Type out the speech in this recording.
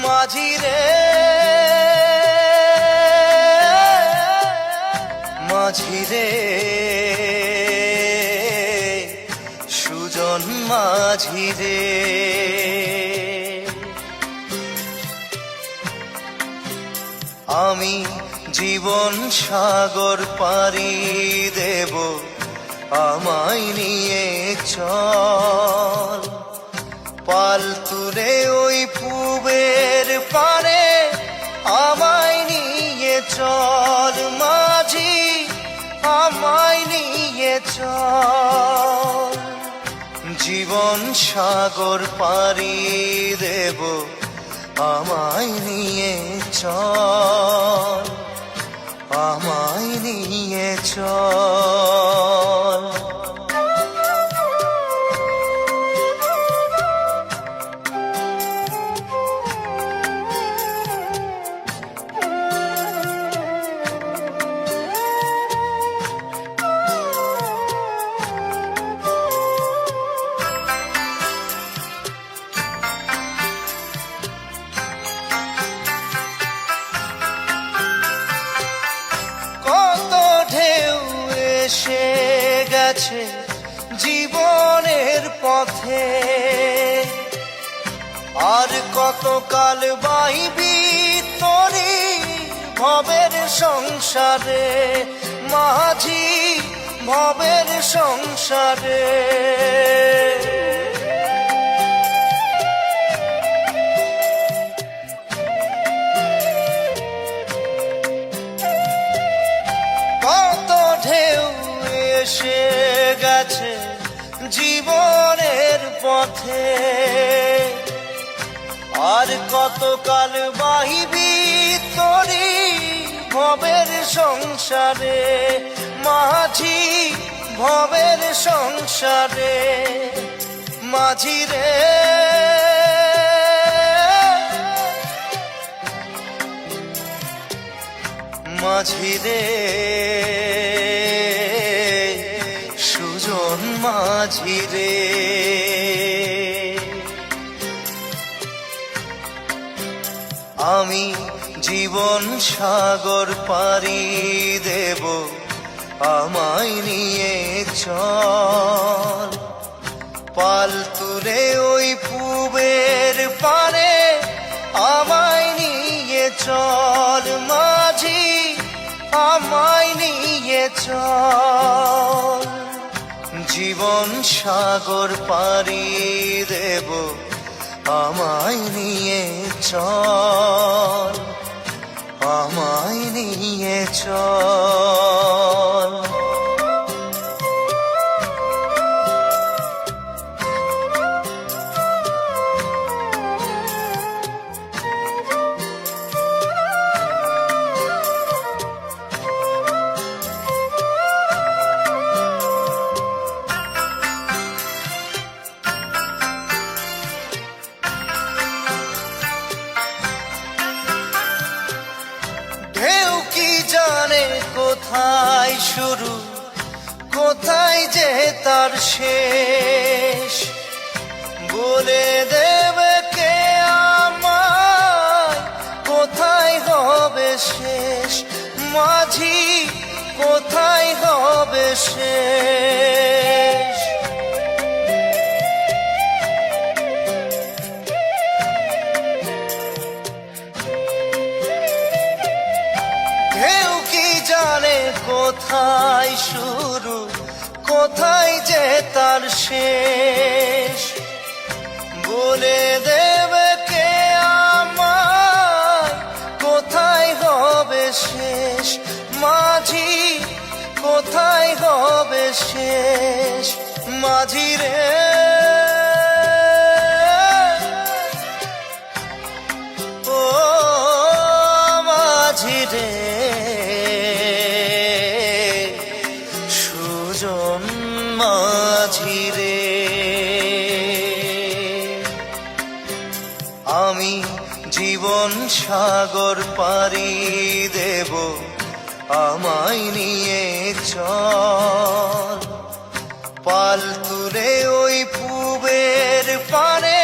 মাঝি রে মাঝি রে সুজন মাঝি রে আমি জীবন সাগর পাড়ি দেব আমায় নিয়ে চল পাল তুলে ওই পুবের পারে আমায় নিয়ে চল মাঝি আমায় নিয়ে চল জীবন সাগর পাড়ি দেব আমায় নিয়ে চল আমায় নিয়ে চল এসে গেছে জীবনের পথে আর কতকাল বাইবি তোরি ভবের সংসারে মাঝি ভবের সংসারে এসে গেছে জীবনের পথে আর কতকাল বাহিবি তোরি ভবের সংসারে মাঝি ভবের সংসারে মাঝি রে মাঝি রে সুজন মাঝি রে আমি জীবন সাগর পাড়ি দেব আমায় নিয়ে চল পাল তুলে ওই পুবের পারে আমায় নিয়ে চল মাঝি আমায় নিয়ে চল জীবন সাগর পাড়ি দেব আমায় নিয়ে চল আমায় নিয়ে চল কোথায় শুরু কোথায় যে তার শেষ বলে দেবে কে আমায় কোথায় হবে শেষ মাঝি কোথায় হবে শেষ কোথায় শুরু কোথায় যে তার শেষ বলে দেবে কে আমায় কোথায় হবে শেষ মাঝি কোথায় হবে শেষ মাঝি রে ও মাঝি রে মাঝি রে আমি জীবন সাগর পাড়ি দেব আমায় নিয়ে চল পাল তুলে ওই পুবের পারে